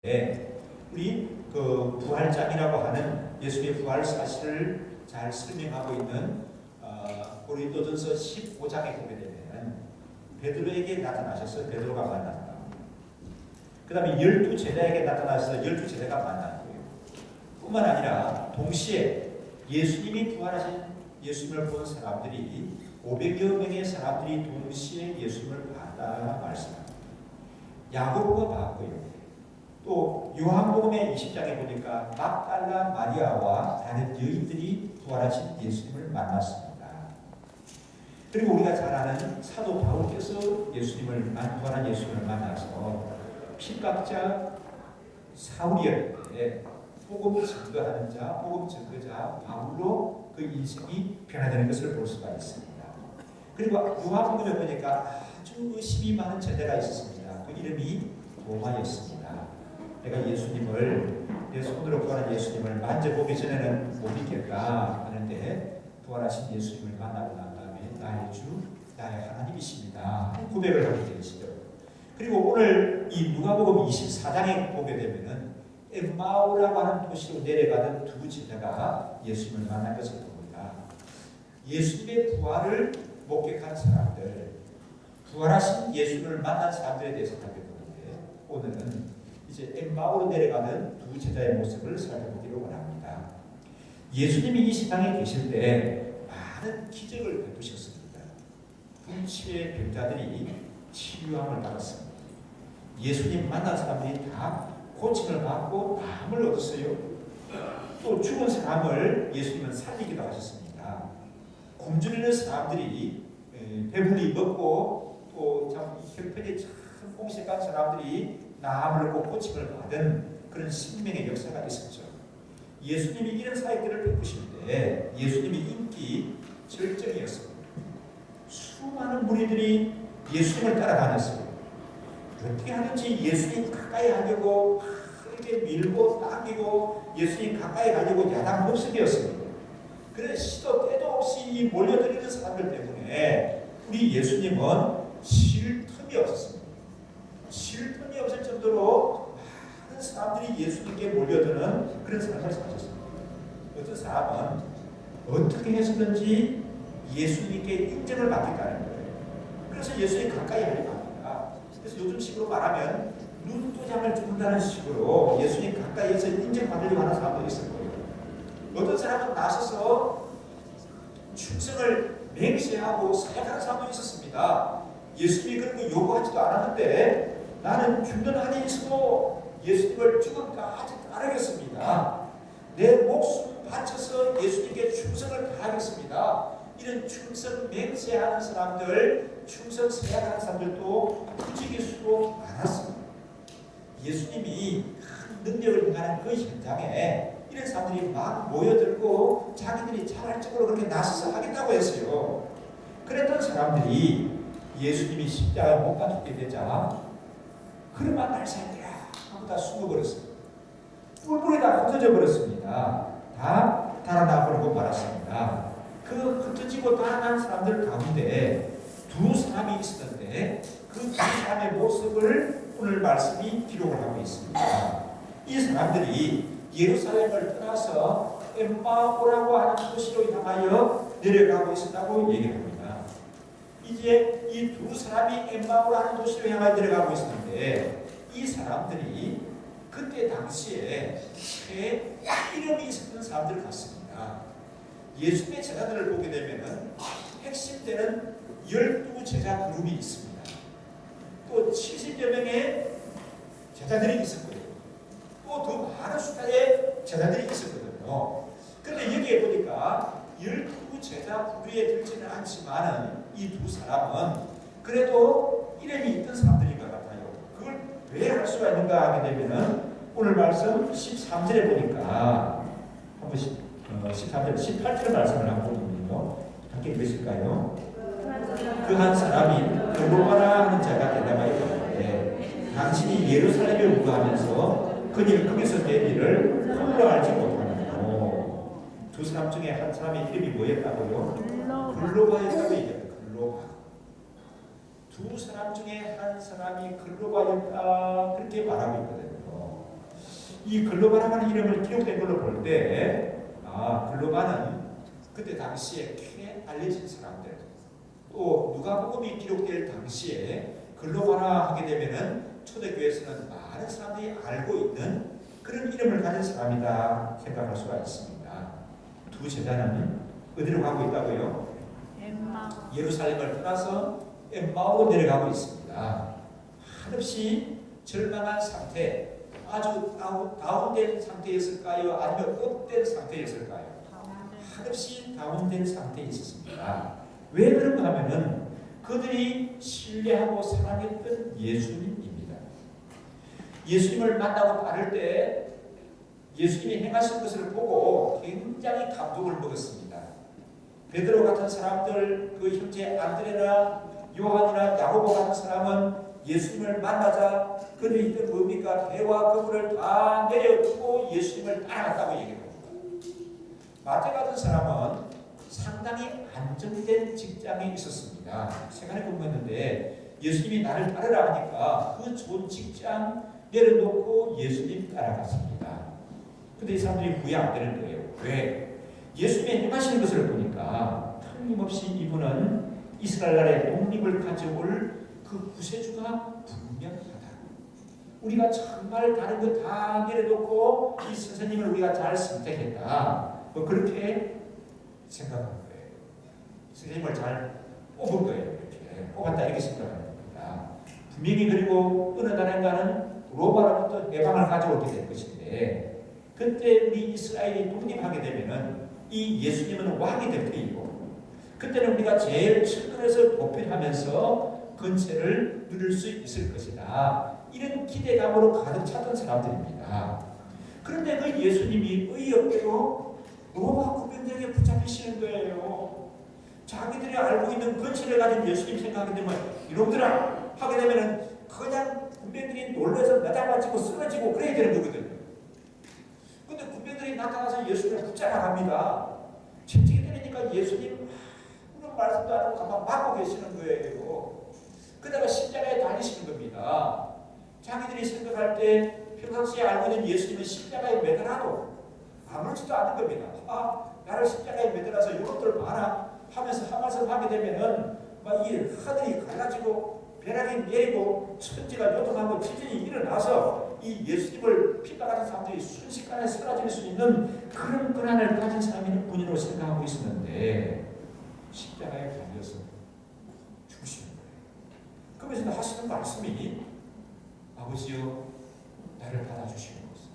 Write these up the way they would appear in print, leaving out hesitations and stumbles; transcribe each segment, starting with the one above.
우리 그 부활장이라고 하는 예수의 부활 사실을 잘 설명하고 있는 고린도전서 15장에 보게 되면 베드로에게 나타나셔서 베드로가 만났다. 그 다음에 12제자에게 나타나셔서 12제자가 만난 거예요. 뿐만 아니라 동시에 예수님이 부활하신 예수님을 본 사람들이 500여 명의 사람들이 동시에 예수님을 봤다 말씀합니다. 야고보가 봤고요. 또 요한복음의 20장에 보니까 막달라 마리아와 다른 여인들이 부활하신 예수님을 만났습니다. 그리고 우리가 잘 아는 사도 바울께서 부활한 예수님을 만나서 핍박자 사울이었을 때 복음 증거자 바울로 그 인생이 변화되는 것을 볼 수가 있습니다. 그리고 요한복음에 보니까 아주 의심이 많은 제자가 있었습니다. 그 이름이 도마였습니다. 내가 예수님을 내 손으로 부활한 예수님을 만져보기 전에는 못 믿겠다 하는데 부활하신 예수님을 만나고 난 다음에 나의 주, 나의 하나님이십니다 고백을 하게 되시죠. 그리고 오늘 이 누가복음 24장에 보게 되면은 엠마오라고 하는 도시로 내려가던 두 제자가 예수님을 만난 것을 봅니다. 예수님의 부활을 목격한 사람들, 부활하신 예수님을 만난 사람들에 대해서 살펴보는데 오늘은 이제 엠마오로 내려가는 두 제자의 모습을 살펴보기로 원합니다. 예수님이 이 세상에 계실 때 많은 기적을 베푸셨습니다. 풍치의 병자들이 치유함을 받았습니다. 예수님 만난 사람들이 다 고침을 받고 나음을 얻었어요. 또 죽은 사람을 예수님은 살리기도 하셨습니다. 굶주리는 사람들이 배불리 먹고 또 형편이 참 공색한 사람들이 나음을 얻고 고침을 받은 그런 생명의 역사가 있었죠. 예수님이 이런 사역들을 베푸실 때 예수님이 인기 절정이었습니다. 수많은 무리들이 예수님을 따라다녔어요. 어떻게 하든지 예수님 가까이 하려고 이렇게 밀고 당기고 예수님 가까이 가려고 야단법석이었습니다. 그래서 시도 때도 없이 몰려들이는 사람들 때문에 우리 예수님은 쉴 틈이 없었습니다. 쉴 틈이 없을 정도로 많은 사람들이 예수님께 몰려드는 그런 삶을 사셨습니다. 어떤 사람은 어떻게 해서든지 예수님께 인정을 받겠다는 거예요. 그래서 예수님 가까이 하려고 합니다. 그래서 요즘식으로 말하면 눈도장을 준다는 식으로 예수님 가까이에서 인정받으려고 하는 사람도 있을 거예요. 어떤 사람은 나서서 충성을 맹세하고 사역하는 사람도 있었습니다. 예수님이 그런 거 요구하지도 않았는데 나는 죽는 한이 있어도 예수님을 죽음까지 따르겠습니다. 내 목숨 바쳐서 예수님께 충성을 다하겠습니다. 이런 충성 맹세하는 사람들, 충성 세약하는 사람들도 부지기수로 많았습니다. 예수님이 큰 능력을 행하는 그 현장에 이런 사람들이 막 모여들고 자기들이 자발적으로 그렇게 나서서 하겠다고 했어요. 그랬던 사람들이 예수님이 십자가에 못 박히게 되자 그러면 날 살리라 하고 다 숨어버렸습니다. 뿔뿔이 다 흩어져 버렸습니다. 다 달아나 버리고 말았습니다. 그 흩어지고 달아난 사람들 가운데 두 사람이 있었는데 그 두 사람의 모습을 오늘 말씀이 기록을 하고 있습니다. 이 사람들이 예루살렘을 떠나서 엠마오라고 하는 도시로 향하여 내려가고 있었다고 얘기합니다. 이제 이 두 사람이 엠마오라는 도시로 향하여 내려가고 있었는데 이 사람들이 그때 당시에 새 이름이 있었던 사람들 같습니다. 예수님의 제자들을 보게 되면 핵심되는 12제자 그룹이 있습니다. 또 70여 명의 제자들이 있었거든요. 또 더 많은 숫자의 제자들이 있었거든요. 그런데 여기에 보니까 12제자 부류에 들지는 않지만 이 두 사람은 그래도 이름이 있던 사람들인 것 같아요. 그걸 왜 할 수가 있는가 하게 되면은 오늘 말씀 13절에 보니까 한 번씩 13절, 18절 말씀을 한번 보면요. 함께 읽으실까요? 그 한 사람이 글로바라 하는 자가 대답하여 이르되 당신이 예루살렘에 우거하면서 그들 거기서 된 일을 홀로 알지 못하느뇨. 두 사람 중에 한 사람의 이름이 뭐였다고요? 글로바였다고 얘기합니다. 글로바. 두 사람 중에 한 사람이 글로바였다 그렇게 말하고 있거든요. 이 글로바라는 이름을 기록된 걸로 볼 때, 글로바는 그때 당시에 꽤 알려진 사람들, 또 누가복음이 기록될 당시에 글로바라 하게 되면은 초대교회에서는 많은 사람들이 알고 있는 그런 이름을 가진 사람이다 생각할 수가 있습니다. 두 제자는 어디로 가고 있다고요? 예루살렘을 떠나서 엠마오로 내려가고 있습니다. 한없이 절망한 상태, 아주 다운된 상태였을까요? 아니면 업된 상태였을까요? 한없이 다운된 상태에 있었습니다. 왜 그런가 하면은 그들이 신뢰하고 사랑했던 예수님입니다. 예수님을 만나고 바를 때 예수님이 행하신 것을 보고 굉장히 감동을 먹었습니다. 베드로 같은 사람들, 그 형제 안드레나 요한이나 야고보 같은 사람은 예수님을 만나자 그들이 했던 뭡니까? 배와 그물을 다 내려두고 예수님을 따라갔다고 얘기합니다. 마태 같은 사람은 상당히 안정된 직장에 있었습니다. 생활에 근무했는데 예수님이 나를 따르라 하니까 그 좋은 직장 내려놓고 예수님 따라갔습니다. 근데 이 사람들이 구애 안 되는 거예요. 왜? 예수님이 행하시는 것을 보니까 틀림없이 이분은 이스라엘 나라의 독립을 가져올 그 구세주가 분명하다. 우리가 정말 다른 거 다 내려놓고 이 선생님을 우리가 잘 선택했다. 뭐 그렇게 생각한 거예요. 선생님을 잘 뽑은 거예요. 이렇게 뽑았다 이렇게 생각하는 겁니다. 분명히 그리고 어느 날인가는 로마로부터 해방을 가져오게 될 것인데 그때 우리 이스라엘이 독립하게 되면은 이 예수님은 왕이 될 테이고 그때는 우리가 제일 측근에서 보필하면서 근세를 누릴 수 있을 것이다. 이런 기대감으로 가득 찼던 사람들입니다. 그런데 그 예수님이 의외로 로마 군병들에게 붙잡히시는 거예요. 자기들이 알고 있는 근세를 가진 예수님 생각하게 되면 이놈들아 하게 되면은 그냥 군병들이 놀라서 나다가지고 쓰러지고 그래야 되는 거거든요. 근데 군병들이 나타나서 예수님을 붙잡아갑니다. 채찍이 때리니까 예수님 그런 말씀도 안 하고 가만 막고 계시는 거예요. 그다가 십자가에 달리시는 겁니다. 자기들이 생각할 때 평상시에 알고 있는 예수님은 십자가에 매달아도 아무렇지도 않은 겁니다. 나를 십자가에 매달아서 이것들을 봐라 하면서 한 말씀 하게 되면은 막 이 하늘이 갈라지고 벼락이 내리고 천지가 요동하고 지진이 일어나서 이 예수님을 핍박하는 사람들이 순식간에 사라질 수 있는 그런 권한을 가진 사람이 분이라고 생각하고 있었는데 십자가에 달려서 죽으시는 거예요. 그러면서 하시는 말씀이 아버지여 나를 받아주시는 것을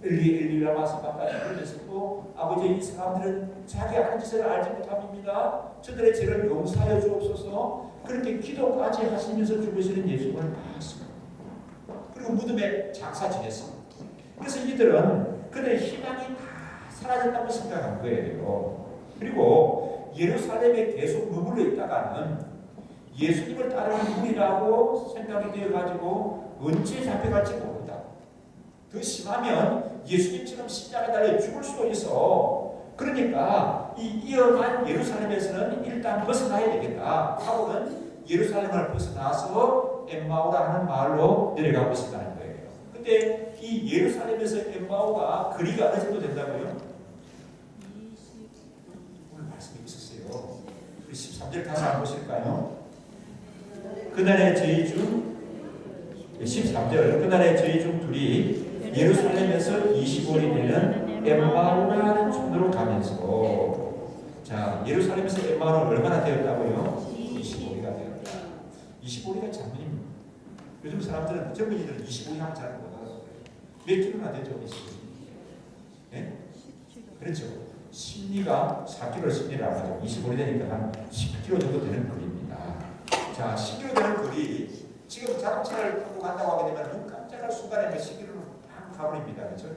엘리 엘리 라마 사박다니 그러면서도 아버지 이 사람들은 자기 하는 짓을 알지 못합니다. 저들의 죄를 용서하여 주옵소서. 그렇게 기도까지 하시면서 죽으시는 예수님을 봤습니다. 그리고 무덤에 장사 지냈습니다. 그래서 이들은 그들의 희망이 다 사라졌다고 생각한 거예요. 그리고 예루살렘에 계속 머물러 있다가는 예수님을 따르는 무리라고 생각이 되어가지고 언제 잡혀갈지 모른다. 더 심하면 예수님처럼 십자가에 달려 죽을 수도 있어. 그러니까 이 위험한 예루살렘에서는 일단 벗어나야 되겠다 하고는 예루살렘을 벗어나서 엠마오라 하는 마을로 내려가고 있었다는 거예요. 근데 이 예루살렘에서 엠마오가 거리가 어느 정도 된다고요? 오늘 말씀이 있었어요. 우리 13절 다시 한번 보실까요? 그날의 저희 중 13절 그날의 저희 중 둘이 예루살렘에서 25일이 되는 엠마오라는村으로 가면서 자 예루살렘에서 엠마오는 얼마나 되었다고요? 25리가 되었다. 25리가 장문입니다. 요즘 사람들은 젊은이들은 25리 하면 잘 몰라요. 몇 킬로나 되죠? 25리? 네? 그렇죠. 10리가 4kg를 10리를 안 하죠. 25리 되니까 한 10kg 정도 되는 거리입니다. 자 10kg 되는 거리 지금 자동차를 타고 간다고 하게 되면 눈 깜짝할 순간에 몇십 킬로를 팍 가버립니다. 그렇죠?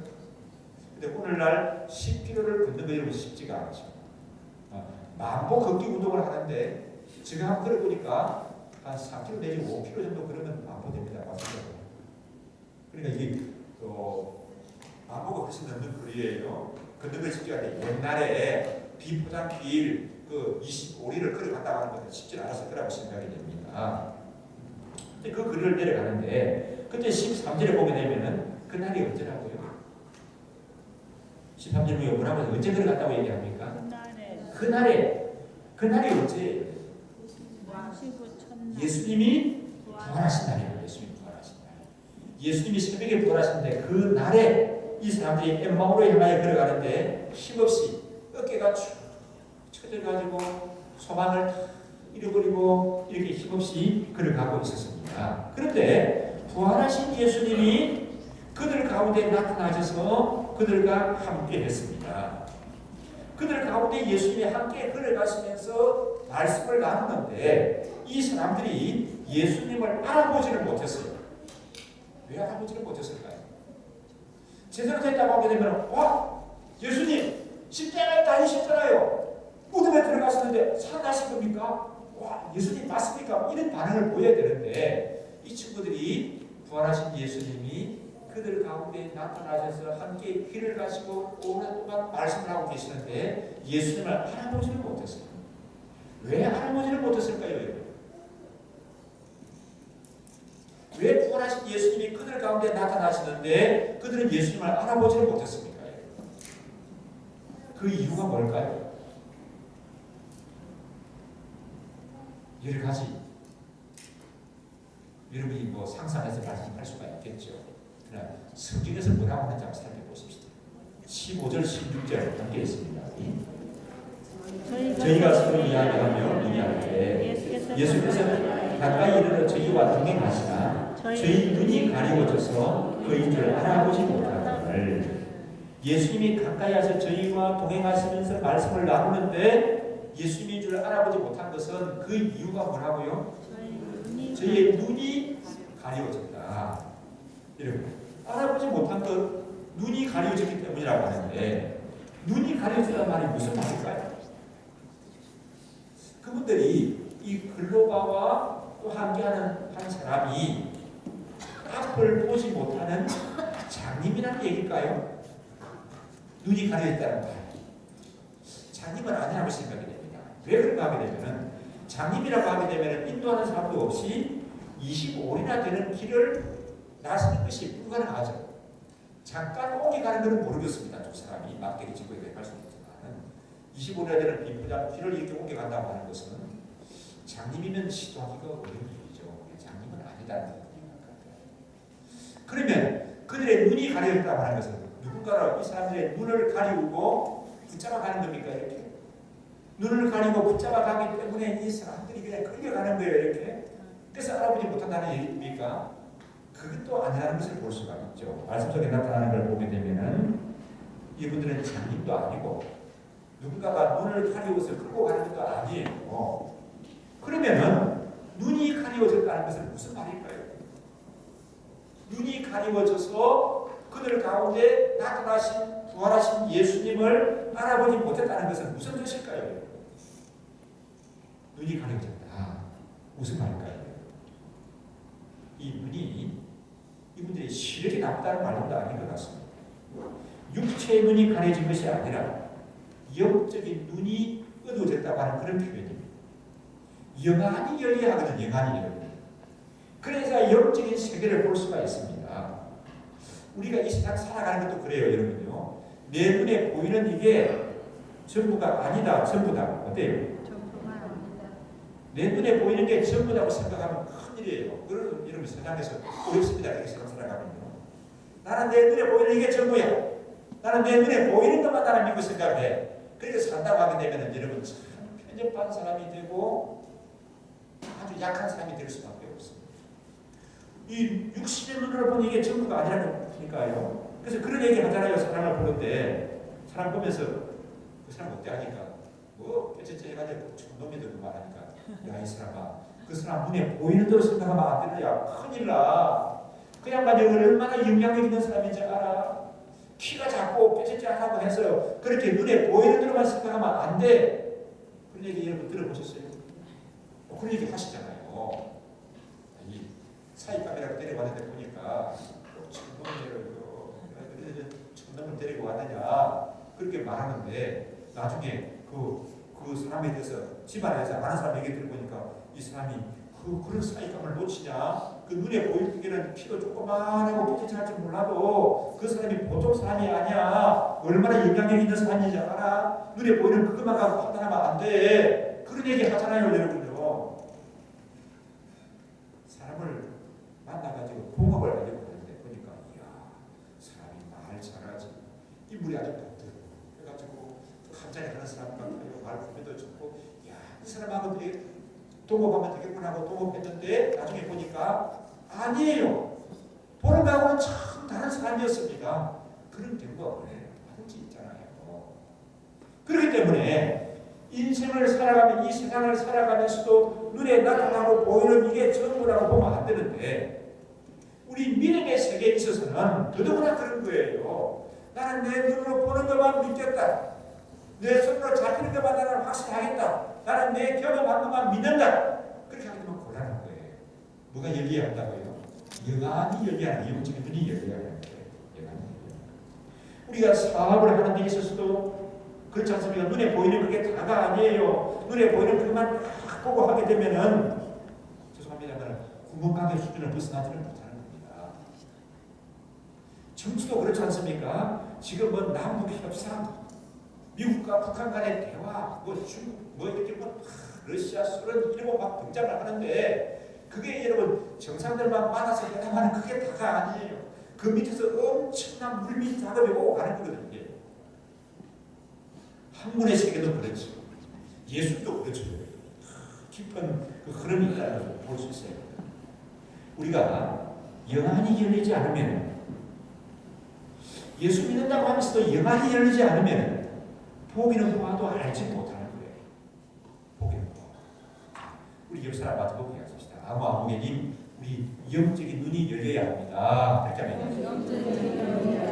근데 오늘날 10km를 걷는 거 이러면 쉽지가 않죠. 만보 걷기 운동을 하는데 지금 한번 걸어보니까 한 4km 내지 5km 정도 걸으면 만보 됩니다. 맞습니다. 그러니까 이게 만보가 훨씬 넘는 거리예요. 걷는 걸 쉽지가 않아요. 옛날에 비포장길 그 25리를 걸어갔다고 하는 것은 쉽지 않아서 그라고 생각이 됩니다. 근데 그 거리를 내려가는데 그때 13절에 보게 되면은 그날이 언제라고요? 13절에 뭐라고 언제 들어갔다고 얘기합니까? 그날이 언제예요? 예수님이 부활하신 날이에요. 예수님이 부활하신 날. 예수님이 새벽에 부활하신데 그 날에 이 사람들이 엠마오로 향하여 걸어가는데 힘없이 어깨가 쭉 처져가지고 소망을 다 잃어버리고 이렇게 힘없이 걸어가고 있었습니다. 그런데 부활하신 예수님이 그들 가운데 나타나셔서 그들과 함께 했습니다. 그들 가운데 예수님이 함께 걸어가시면서 말씀을 나누는데 이 사람들이 예수님을 알아보지를 못했어요. 왜 알아보지를 못했을까요? 제대로 됐다고 하게 되면 와! 예수님! 십자가에 다니셨잖아요. 무덤에 들어가셨는데 살아나신 겁니까? 와! 예수님 맞습니까? 이런 반응을 보여야 되는데 이 친구들이 부활하신 예수님이 그들 가운데 나타나셔서 함께 길을 가시고 오랫동안 말씀을 하고 계시는데 예수님을 알아보지를 못했어요. 왜 알아보지를 못했을까요? 왜 부활하신 예수님이 그들 가운데 나타나시는데 그들은 예수님을 알아보지를 못했습니까? 그 이유가 뭘까요? 여러 가지 여러분이 뭐 상상해서 말씀할 수가 있겠죠. 그러나 성경에서 뭐라고 하는지 한번 살펴보십시오. 15절 16절 함께 있습니다. 저희가 서로 이야기하며 이야기하되 예수께서 가까이 이르러 저희와 동행하시나 저희 눈이 가리워져서 그인 줄 알아보지 못하거늘 예수님이 가까이 와서 저희와 동행하시면서 말씀을 나누는데 예수님인 줄 알아보지 못한 것은 그 이유가 뭐라고요? 저희의 눈이 가리워졌다. 이렇게 알아보지 못한 것 눈이 가리워졌기 때문이라고 하는데 눈이 가려진다는 말이 무슨 말일까요? 그분들이 이 글로바와 또 함께하는 한 사람이 앞을 보지 못하는 장님이라는 얘기일까요? 눈이 가려졌다는 말. 장님은 아니라고 생각이 됩니다. 왜 그런가 하게 되면은 장님이라고 하게 되면은 인도하는 사람도 없이 25일이나 되는 길을 나서는 것이 불가능하죠. 잠깐 오게 가는 것은 모르겠습니다. 두 사람이 막대기 짚고 갈 수는 있지만 25일이나 되는 비포장 길을 이렇게 오게 간다고 하는 것은 장님이면 시도하기가 어려운 일이죠. 장님은 아니다는 얘기입니다. 그러면 그들의 눈이 가려졌다고 하는 것은 누군가로 이 사람들의 눈을 가리우고 붙잡아 가는 겁니까? 이렇게 눈을 가리고 붙잡아 가기 때문에 이 사람들이 그냥 끌려가는 거예요. 이렇게 그래서 알아보지 못한다는 얘기입니까? 그것도 아니라는 것을 볼 수가 있죠. 말씀 속에 나타나는 걸 보게 되면은 이분들은 장님도 아니고 누군가가 눈을 가리워서 끌고 가는 것도 아니에요. 그러면은 눈이 가리워졌다는 것은 무슨 말일까요? 눈이 가리워져서 그들 가운데 나타나신 부활하신 예수님을 알아보지 못했다는 것은 무슨 뜻일까요? 눈이 가려졌다. 무슨 말일까요? 이분들이 시력이 나쁘다는 말도 아닌 것 같습니다. 육체의 눈이 가려진 것이 아니라 영적인 눈이 어두워졌다고 하는 그런 표현입니다. 영안이 열려야 하거든요. 영안이 열려. 그래서 영적인 세계를 볼 수가 있습니다. 우리가 이 세상 살아가는 것도 그래요. 여러분요. 내 눈에 보이는 이게 전부가 아니다. 전부다. 어때요? 내 눈에 보이는 게 전부다고 생각하면 큰일이에요. 그런 여러분 세상에서 어렵습니다. 이렇게 살아가면요. 나는 내 눈에 보이는 게 전부야. 나는 내 눈에 보이는 것만 나는 믿고 생각해. 그렇게 산다고 하게 되면 여러분 참 편협한 사람이 되고 아주 약한 사람이 될 수밖에 없습니다. 이 육신의 눈으로 보는 이게 전부가 아니라는 거니까요. 그래서 그런 얘기 하잖아요. 사람을 보는데 사람 보면서 그 사람 어때 하니까 뭐 깨끗이 해가지고 놈이들 말하니까 야 이 사람아 그 사람 눈에 보이는 대로 생각하면 안 되는 야 큰일 나. 그냥 만약 얼마나 영향력 있는 사람인지 알아. 키가 작고 깨끗이 하다고 해서 그렇게 눈에 보이는 대로만 생각하면 안 돼. 그런 얘기 여러분 들어보셨어요? 그런 얘기 하시잖아요. 이 사이감이라고 데려왔는데 보니까 청놈을 데리고 왔느냐 그렇게 말하는데 나중에 그 사람에 대해서 집안에서 아는 사람 얘기 들어보니까 이 사람이 그런 사이감을 놓치냐? 그 눈에 보이기에는 키도 조그만하고 깨끗이 할 줄 몰라도 그 사람이 보통 사람이 아니야. 얼마나 영향력 있는 사람인지 알아? 눈에 보이는 그것만 갖고 판단하면 안 돼. 그런 얘기 하잖아요, 여러분요. 사람을 만나가지고 봉합을 하려고 하는데 보니까 이야, 사람이 말 잘하지. 인물이 아주 독특해. 그래가지고 한자리 하는 사람 같아요. 말 구매도 좋고, 이야, 이 사람하고 되게 동업하면 되겠구나 하고 동업했는데 나중에 보니까 아니에요. 보는 거하고는 참 다른 사람이었습니다. 그런 경우가 얼마든지 있잖아요. 그렇기 때문에 인생을 살아가면 이 세상을 살아가면서도 눈에 나타나고 보이는 이게 전부라고 보면 안 되는데 우리 믿음의 세계에 있어서는 더더구나 그런 거예요. 나는 내 눈으로 보는 것만 믿겠다. 내 손으로 잡히는 것만 나는 확신하겠다. 나는 내 경험한 것만 믿는다. 그렇게 하게 되면 곤란한 거예요. 뭐가 열려야 한다고요? 영안이 열려야 하는 영적인 눈이 열려야 하는 거예요. 영안이 열려야. 우리가 사업을 하는 데 있어서도 그렇지 않습니까? 눈에 보이는 그게 다가 아니에요. 눈에 보이는 그것만 딱 보고 하게 되면은 죄송합니다만 구멍가게 수준을 벗어나지는 못하는 겁니다. 정치도 그렇지 않습니까? 지금 뭐 남북 협상, 미국과 북한 간의 대화, 뭐 중국, 뭐 이렇게 뭐 러시아, 소련 이런 거 막 등장을 하는데 그게 여러분 정상들만 만나서 회담하는 그게 다가 아니에요. 그 밑에서 엄청난 물밑 작업이 오고 가는 거거든요. 학문의 세계도 그렇죠. 예술도 그렇죠. 깊은 그 흐름이 있다는 것을 볼 수 있어요. 우리가 영안이 열리지 않으면 예수 믿는다고 하면서도 영안이 열리지 않으면 보기는 보아도 알지 못하는 거예요. 보기는 보아. 우리 옆 사람 마주보고 얘기하십시다. 아무개님 우리 영적인 눈이 열려야 합니다. 그렇게 하면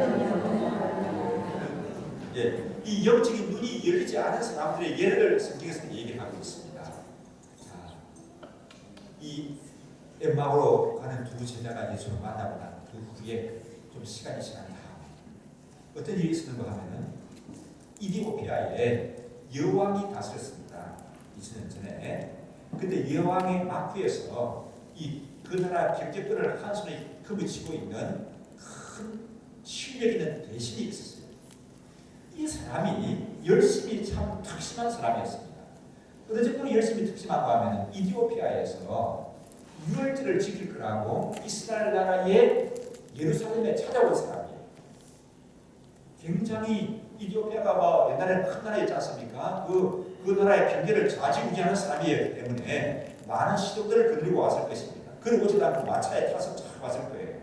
예. 이 영적인 눈이 열리지 않은 사람들의 예를 성경에서 얘기하고 있습니다. 자, 이 엠마오로 가는 두 제자가 예수를 만나고 난 그 후에 좀 시간이 지난 다음 어떤 일이 있었는가 하면은 이디오피아에 여왕이 다스렸습니다. 2000년 전에. 근데 여왕의 마크에서 그 나라 경제권을 한 손에 거머쥐고 있는 큰 실력 있는 대신이 있었어요. 이 사람이 열심히 참 특심한 사람이었습니다. 어느 정도로 열심히 특심한가 하면 이디오피아에서 유월절을 지킬 거라고 이스라엘 나라의 예루살렘에 찾아온 사람이에요. 굉장히 이디오피아가 뭐 옛날에는 큰 나라였지 않습니까? 그 나라의 경제를 좌지우지하는 사람이었기 때문에 많은 시도들을 거느리고 왔을 것입니다. 그리고 오지 않고 마차에 타서 쫙 왔을 거예요.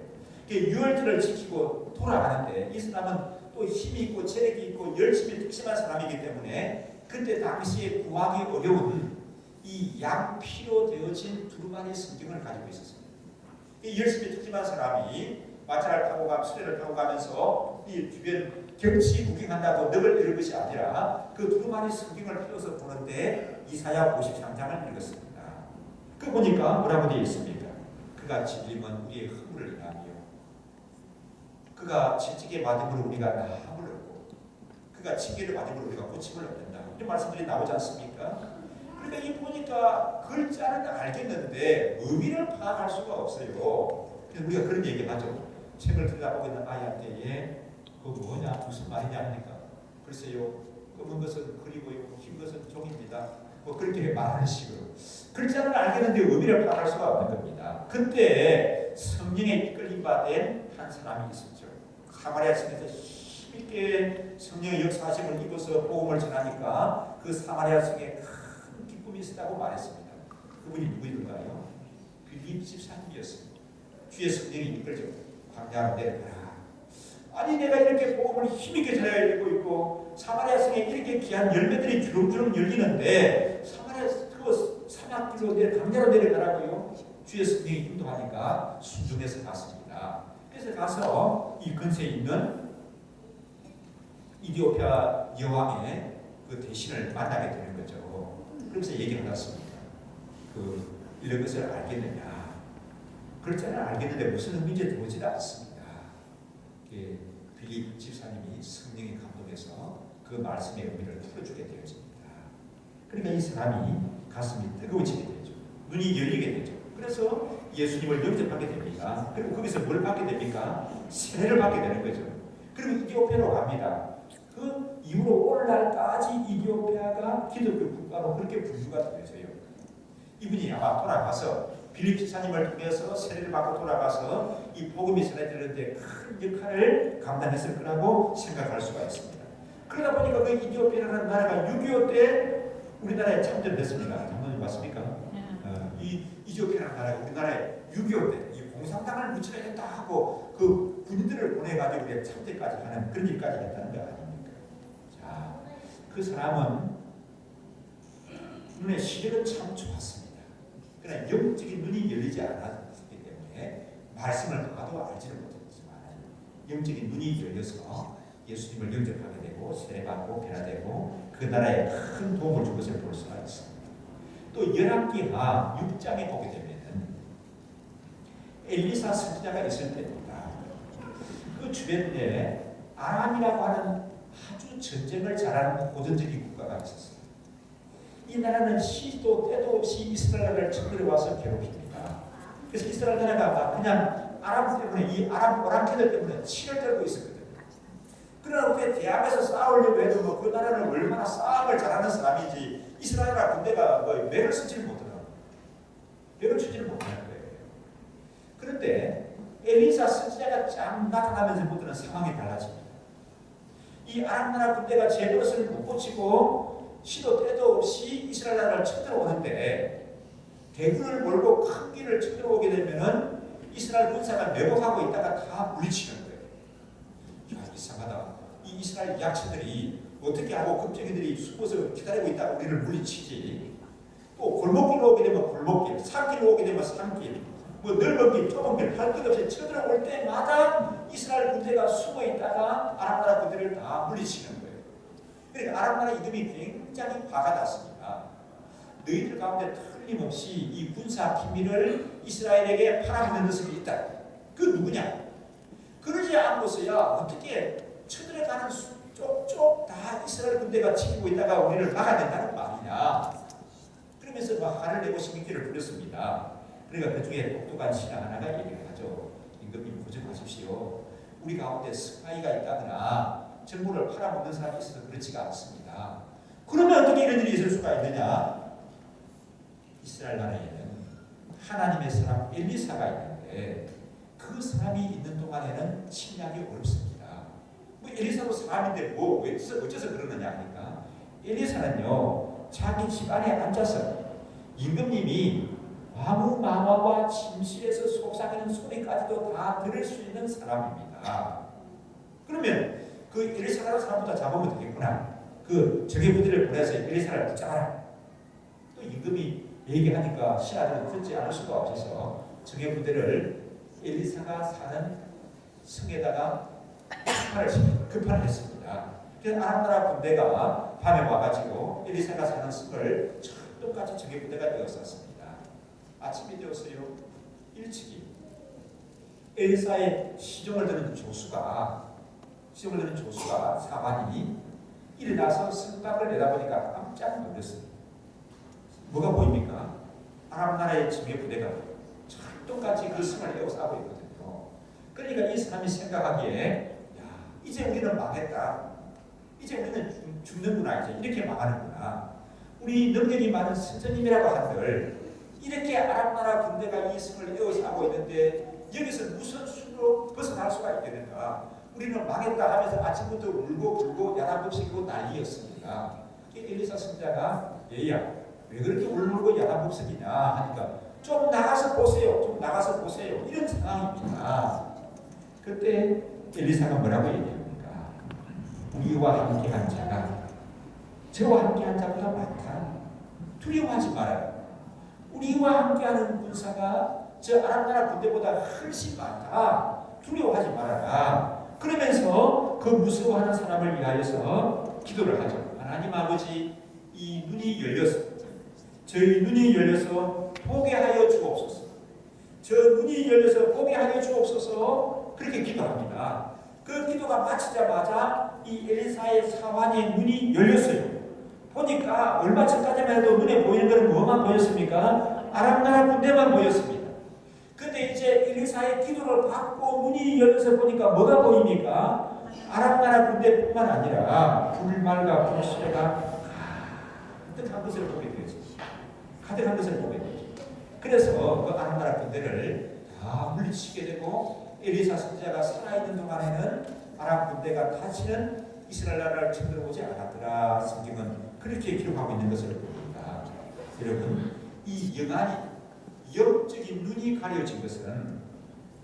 유월절을 지키고 돌아가는데 이 사람은 또 힘이 있고 체력이 있고 열심히 특심한 사람이기 때문에 그때 당시에 구하기 어려운 이 양피로 되어진 두루마리 성경을 가지고 있었습니다. 이 열심히 특심한 사람이 마차를 타고 가면 수레를 타고 가면서 이 주변 경치 구경한다고 넋을 잃을 것이 아니라 그 두루마리 성경을 펴서 보는데 이사야 53장을 읽었습니다. 그 보니까 뭐라고 되어 있습니까? 그가 질림은 우리의 허물을 인하며 그가 채찍에 맞음으로 우리가 나음을 얻고 그가 징계를 받음으로 우리가 고침을 얻는다. 이런 말씀들이 나오지 않습니까? 그러니까 이 보니까 글자는 알겠는데 의미를 파악할 수가 없어요. 그래서 우리가 그런 얘기하죠. 책을 들여다보고 있는 아이한테 그거 뭐냐 무슨 말이냐 하니까 글쎄요 검은 것은 글이고 흰 것은 종입니다. 뭐 그렇게 말하는 식으로 글자는 알겠는데 의미를 파악할 수가 없는 겁니다. 그때 성령에 이끌림 받은 한 사람이 있었죠. 사마리아 성에서 힘있게 성령의 역사하심을 입어서 복음을 전하니까 그 사마리아 성에 큰 기쁨이 있었다고 말했습니다. 그분이 누구인가요? 빌립 집사님이었습니다. 주의 성령이 이끌죠. 광야로 내려가라. 아니 내가 이렇게 복음을 힘있게 전하고 있고 사마리아 성에 이렇게 귀한 열매들이 주렁주렁 열리는데 사마리아 그 사막길로 광야로 내려가라고요. 주의 성령이 인도하니까 순종해서 갔습니다. 그래서 가서 이 근처에 있는 이디오피아 여왕의 그 대신을 만나게 되는 거죠. 그러면서 얘기를 했습니다. 이런 것을 알겠느냐? 글자는 알겠는데 무슨 의미인지 들어오지 않습니다. 빌립 집사님이 성령의 감동해서 그 말씀의 의미를 풀어주게 되어집니다. 그러니까 이 사람이 가슴이 뜨거워지게 되죠. 눈이 열리게 되죠. 그래서 예수님을 영접하게 됩니다. 그리고 거기서 뭘 받게 됩니까? 세례를 받게 되는 거죠. 그리고 이디오피아로 갑니다. 그 이후로 오늘날까지 이디오피아가 기독교 국가로 그렇게 분류가 되어서요. 이분이 아마 돌아가서 빌립 지사님을 통해서 세례를 받고 돌아가서 이 복음이 전해지는데 큰 역할을 감당했을 거라고 생각할 수가 있습니다. 그러다 보니까 그 이디오피아라는 나라가 6.25 때 우리나라에 참전됐습니다. 장로님 맞습니까? 이 이디오피아라는 나라가 우리나라에 6.25 때 이 공산당을 무찌르겠다 하고 그 군인들을 보내가지고 참전까지 하는 그런 일까지 했다는 거 아닙니까? 자, 그 사람은 눈의 시력은 참 좋았습니다. 그러나 영적인 눈이 열리지 않았기 때문에 말씀을 봐도 알지를 못했지만 영적인 눈이 열려서 예수님을 영접하게 되고 세례받고 변화되고 그 나라에 큰 도움을 준 것을 볼 수가 있습니다. 또 열왕기하 6장에 보게 되면 엘리사 선지자가 있을 때입니다. 그 주변에 아람이라고 하는 아주 전쟁을 잘하는 호전적인 국가가 있었어요. 이 나라는 시도 때도 없이 이스라엘 나라를 쳐들어 와서 괴롭힙니다. 그래서 이스라엘 나라가 그냥 아람 때문에 이 아람 오랑캐들 때문에 치를 떨고 있었거든요. 그러나 그때 대항에서 싸우려고 해도 그 나라는 얼마나 싸움을 잘하는 사람인지 이스라엘 나라 군대가 매를 쓰지를 못하더라고요. 매를 치지를 못하는 거예요. 그런데 엘리사 선지자가 쫙 나타나면서부터는 상황이 달라집니다. 이 아람 나라 군대가 제 버릇을 못 고치고 시도 때도 없이 이스라엘 나라를 쳐들어오는데 대군을 몰고 큰 길을 쳐들어오게 되면은 이스라엘 군사가 매복하고 있다가 다 물리치는 거예요. 야, 이상하다. 이 이스라엘 약체들이 어떻게 하고 겁쟁이들이 숨어서 기다리고 있다가 우리를 물리치지. 또 골목길로 오게 되면 골목길, 산길로 오게 되면 산길, 뭐 넓은 길, 좁은 길, 할 것 없이 쳐들어올 때마다 이스라엘 군대가 숨어 있다가 아람 나라 군대를 다 물리치는 거예요. 그러니까 아람 나라 이름이 굉장히 화가 났습니다. 너희들 가운데 틀림없이 이 군사 기밀을 이스라엘에게 팔아먹는 녀석이 있다. 그 누구냐? 그러지 않고서야 어떻게 쳐들어가는 쪽쪽 다 이스라엘 군대가 지키고 있다가 우리를 막아낸다는 말이냐? 그러면서 막 화를 내고 신경질을 부렸습니다. 그러니까 그 중에 똑똑한 신하 하나가 얘기를 하죠. 임금님 고정하십시오. 우리 가운데 스파이가 있다거나 정보를 팔아먹는 사람이 있어서 그렇지가 않습니다. 그러면 어떻게 이런 일이 있을 수가 있느냐? 이스라엘 나라에는 하나님의 사람 엘리사가 있는데 그 사람이 있는 동안에는 침략이 어렵습니다. 뭐 엘리사도 사람인데 뭐 어째서 그러느냐 하니까 엘리사는요 자기 집안에 앉아서 임금님이 마무마마와 침실에서 속삭이는 소리까지도 다 들을 수 있는 사람입니다. 그러면 그 엘리사라는 사람부터 잡으면 되겠구나. 그 정예부대를 보내서 엘리사를 붙잡아라. 또 임금이 얘기하니까 신하들은 듣지 않을 수가 없어서 정예부대를 엘리사가 사는 성에다가 급판을 했습니다. 그래서 아람 나라 군대가 밤에 와가지고 엘리사가 사는 성을 철도까지 정예부대가 에워쌌습니다. 아침이 되었어요. 일찍이 엘리사의 시종을 드는 조수가 사관이 일어나서 성곽을 내다보니까 깜짝 놀랐습니다. 뭐가 보입니까? 아람 나라의 정예부대가 철도까지 그 성을 에워싸고 있거든요. 그러니까 이 사람이 생각하기에 야, 이제 우리는 망했다. 이제 우리는 죽는구나. 이제 이렇게 망하는구나. 우리 능력이 많은 선생님이라고 한들 이렇게 아람 나라 군대가 이 성을 에워싸고 있는데 여기서 무슨 수로 벗어날 수가 있겠는가. 우리는 망했다 하면서 아침부터 울고 불고 야단법석이고 난리였습니다. 엘리사 선지자가 얘야 왜 그렇게 울고 야단법석이냐 하니까 좀 나가서 보세요. 이런 상황입니다. 그때 엘리사가 뭐라고 얘기합니까? 우리와 함께한 자가 저와 함께한 자보다 많다. 두려워하지 말아요. 우리와 함께하는 군사가 저 아람 나라 군대보다 훨씬 많다. 두려워하지 말아라. 그러면서 그 무서워하는 사람을 위하여서 기도를 하죠. 하나님 아버지, 이 눈이 열려서 저희 눈이 열려서 보게 하여 주옵소서. 저 눈이 열려서 보게 하여 주옵소서. 그렇게 기도합니다. 그 기도가 마치자마자 이 엘리사의 사환의 눈이 열렸어요. 보니까 얼마 전까지만 해도 눈에 보이는 것은 뭐만 보였습니까? 아람 나라 군대만 보였습니다. 근데 이제 엘리사의 기도를 받고 문이 열려서 보니까 뭐가 보입니까? 아람 나라 군대뿐만 아니라 불말과 불씨가 가득한 것을 보게 되죠. 가득한 것을 보게 되죠. 그래서 그 아람 나라 군대를 다 물리치게 되고 엘리사 선지자가 살아있는 동안에는 아람 군대가 다시는 이스라엘 나라를 쳐들어오지 않았더라. 성경은 그렇게 기록하고 있는 것을 봅니다. 여러분, 이 영안이 영적인 눈이 가려진 것은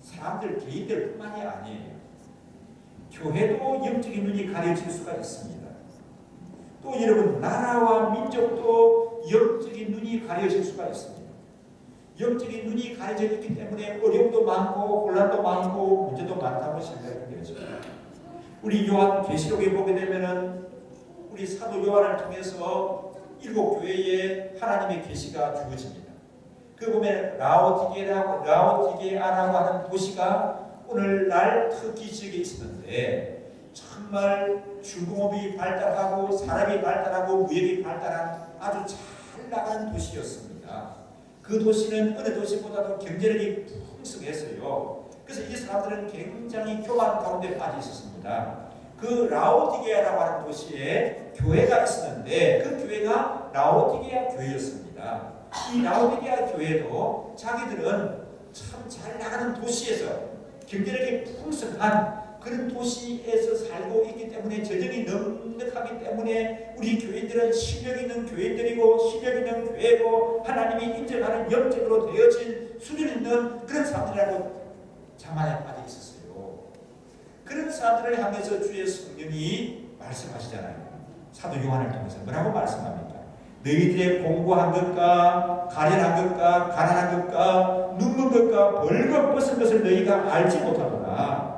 사람들 개인들뿐만이 아니에요. 교회도 영적인 눈이 가려질 수가 있습니다. 또 여러분, 나라와 민족도 영적인 눈이 가려질 수가 있습니다. 영적인 눈이 가려져 있기 때문에 어려움도 많고 혼란도 많고 문제도 많다고 생각이 되어집니다. 우리 요한 계시록에 보게 되면은 우리 사도 요한을 통해서 7교회에 하나님의 계시가 주어집니다. 그 보면 라오디게아라고 하는 도시가 오늘날 터키 지역에 있었는데 정말 중공업이 발달하고 산업이 발달하고 무역이 발달한 아주 잘 나가는 도시였습니다. 그 도시는 어느 도시보다도 경제력이 풍성했어요. 그래서 이 사람들은 굉장히 교만 가운데 빠져 있었습니다. 그 라오디게아라고 하는 도시에 교회가 있었는데 그 교회가 라오디게아 교회였습니다. 이 라오디게아 교회도 자기들은 참 잘 나가는 도시에서 경제력이 풍성한 그런 도시에서 살고 있기 때문에 재정이 넉넉하기 때문에 우리 교인들은 실력 있는 교인들이고 실력 있는 교회고 하나님이 인정하는 영적으로 되어진 수준 있는 그런 사람들이라고 자만에 빠져 있었어요. 그런 사람들을 향해서 주의 성령이 말씀하시잖아요. 사도 요한을 통해서 뭐라고 말씀합니까? 너희들의 공부한 것과 가련한 것과 가난한 것과 눕는 것과 벌거벗은 것을 너희가 알지 못하구나.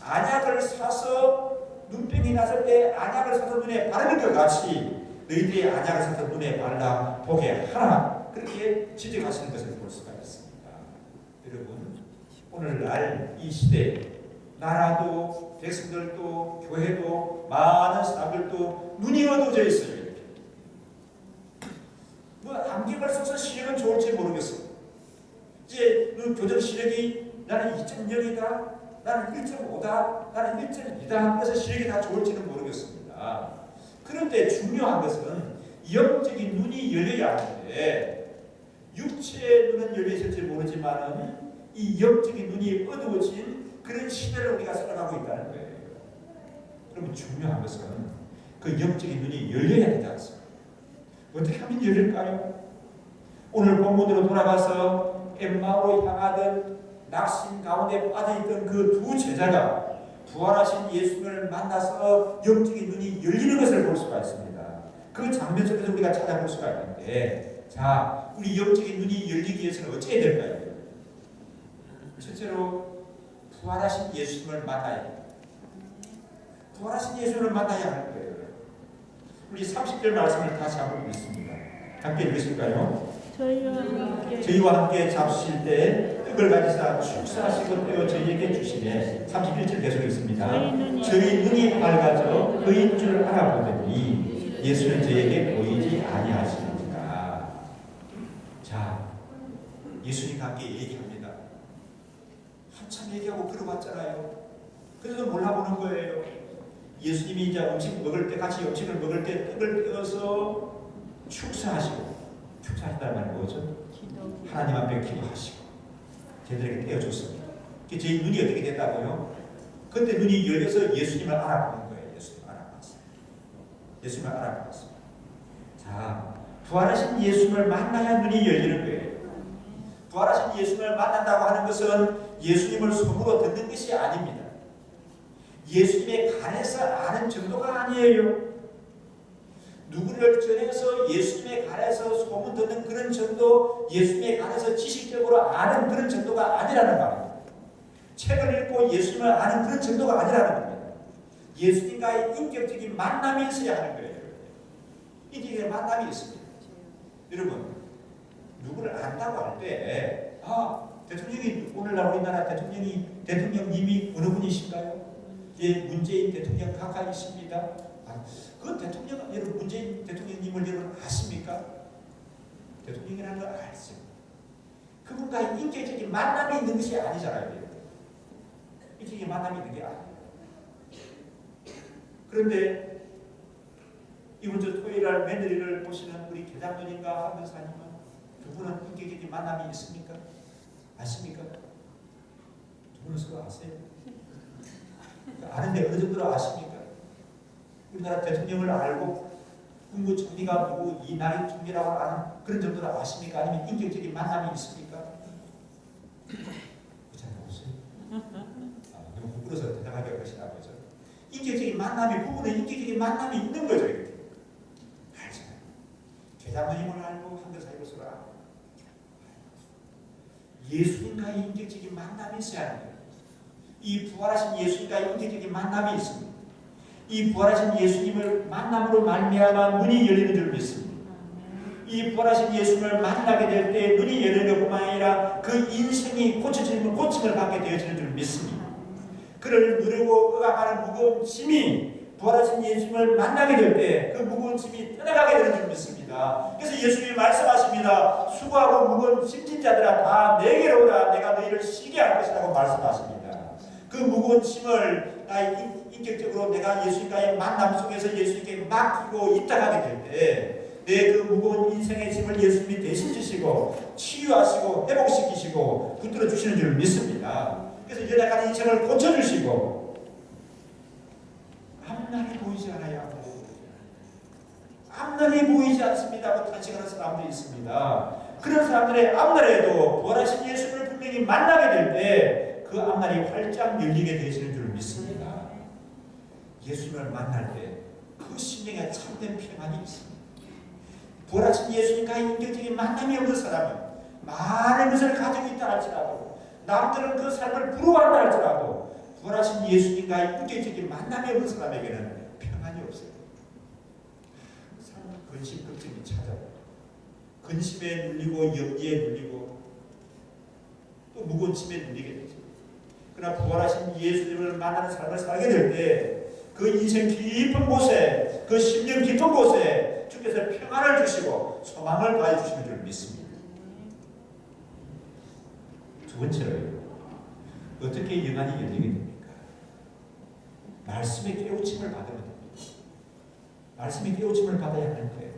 안약을 사서 눈병이 났을 때 안약을 사서 눈에 바르는 것 같이 너희들이 안약을 사서 눈에 발라 보게 하라. 그렇게 지적하시는 것을 볼 수가 있습니다. 여러분, 오늘날 이 시대 나라도 백성들도 교회도 많은 사람들도 눈이 어두워져 있어요. 뭐 안경을 써서 시력은 좋을지 모르겠어요. 이제 교정 시력이 나는 2.0이다, 나는 1.5다, 나는 1.2다. 그래서 시력이 다 좋을지는 모르겠습니다. 그런데 중요한 것은 영적인 눈이 열려야 하는데 육체의 눈은 열려 있을지 모르지만은 이 영적인 눈이 어두워진 그런 시대를 우리가 살아가고 있다는 거예요. 그러면 중요한 것은 그 영적인 눈이 열려야 되지 않습니까? 어떻게 하면 열릴까요? 오늘 본문으로 돌아가서 엠마오로 향하던 낙심 가운데 빠져있던 그 두 제자가 부활하신 예수님을 만나서 영적인 눈이 열리는 것을 볼 수가 있습니다. 그 장면 속에서 우리가 찾아볼 수가 있는데, 자, 우리 영적인 눈이 열리기 위해서는 어찌해야 될까요? 첫째로 부활하신 예수님을 만나야 합니다. 부활하신 예수님을 만나야 하는 거예요. 우리 30절 말씀을 다시 한번 읽습니다. 함께 읽으실까요? 저희와 함께 잡수실 때 떡을 가지사 축사하시고 떼어 저희에게 주시네. 31절 계속 읽습니다. 저희 눈이 밝아져 그인 줄 알아보더니 예수는 저에게 보이지 아니하시니까. 자, 예수님과 함께 얘기합니다. 한참 얘기하고 걸어봤잖아요. 그래도 몰라보는 거예요. 예수님이 이제 음식 먹을 때, 같이 음식을 먹을 때 떡을 떼어서 축사하시고, 축사하신다는 말은 뭐죠? 하나님 앞에 기도하시고 저희들에게 떼어줬습니다. 저희 눈이 어떻게 됐다고요? 그때 눈이 열려서 예수님을 알아보는 거예요. 예수님을 알아봤어요. 예수님을 알아봤어요. 자, 부활하신 예수님을 만나야 눈이 열리는 거예요. 부활하신 예수님을 만난다고 하는 것은 예수님을 소문으로 듣는 것이 아닙니다. 예수님에 관해서 아는 정도가 아니에요. 누구를 전해서 예수님에 관해서 소문 듣는 그런 정도, 예수님에 관해서 지식적으로 아는 그런 정도가 아니라는 말입니다. 책을 읽고 예수님을 아는 그런 정도가 아니라는 겁니다. 예수님과의 인격적인 만남이 있어야 하는 거예요. 인격적인 만남이 있습니다. 여러분, 누구를 안다고 할 때, 대통령이, 오늘날 우리나라 대통령님이 어느 분이신가요? 예, 문재인 대통령 가까이 있습니다. 그 대통령, 여러분, 문재인 대통령님을 여러분 아십니까? 대통령이라는 걸 알죠. 그분과의 인격적인 만남이 있는 것이 아니잖아요. 인격적인 만남이 있는 게 아니에요. 그런데 이번 주 토요일날 며느리를 보시는 우리 계장님과 한명사님은 두 분은 인격적인 만남이 있습니까? 아십니까? 두 분은 서로 아세요? 아는데 어느 정도로 아십니까? 우리나라 대통령을 알고 국무총리가 누구 이낙연 총리라고 아는 그런 정도로 아십니까? 아니면 인격적인 만남이 있습니까? 잘 보세요. 너무 부끄러워서 대답하기가 그러시나 보죠. 인격적인 만남이, 부부는 인격적인 만남이 있는 거죠. 이렇게 알잖아요. 계장님을 알고 한글사이로 서로 알고 예수님과의 인격적인 만남이 있어야 하는 거예요. 이 부활하신 예수님과의 인격적인 만남이 있습니다. 이 부활하신 예수님을 만남으로 말미암아 문이 열리는 줄 믿습니다. 이 부활하신 예수님을 만나게 될 때 문이 열리는 것뿐만 아니라 그 인생이 고쳐지는 고침을 받게 되어지는 줄 믿습니다. 그를 누르고 의학하는 무거운 짐이 부활하신 예수님을 만나게 될 때 그 무거운 짐이 떠나가게 되는 줄 믿습니다. 그래서 예수님이 말씀하십니다. 수고하고 무거운 짐진 자들아 다 내게로 오라. 내가 너희를 쉬게 할 것이라고 말씀하십니다. 그 무거운 짐을 나의 인격적으로 내가 예수님과의 만남 속에서 예수님께 맡기고 입당하게 될 때 내 그 무거운 인생의 짐을 예수님이 대신 지시고 치유하시고 회복시키시고 붙들어 주시는 줄 믿습니다. 그래서 연약한 인생을 고쳐주시고 앞날이 보이지 않아요. 앞날이 보이지 않습니다 하고 탄식하는 사람들이 있습니다. 그런 사람들의 앞날에도 부활하신 예수님을 분명히 만나게 될 때 그 앞날이 활짝 열리게 되시는 줄 믿습니다. 예수님을 만날 때 그 심령에 참된 평안이 있습니다. 부활하신 예수님과의 인격적인 만남이 없는 사람은 많은 것을 가지고 있다 할지라도 남들은 그 삶을 부러워한다 할지라도 부활하신 예수님과의 인격적인 만남이 없는 사람에게는 평안이 없어요. 항상 근심 걱정이 찾아와요. 근심에 눌리고 염려에 눌리고 또 무거운 짐에 눌리게 되죠. 그러나 부활하신 예수님을 만나는 삶을 살게 될 때 그 인생 깊은 곳에 그 심령 깊은 곳에 주께서 평안을 주시고 소망을 더해주시는 줄 믿습니다. 두 번째로 어떻게 영안이 열리게 됩니까? 말씀의 깨우침을 받으면 됩니다. 말씀의 깨우침을 받아야 하는 거예요.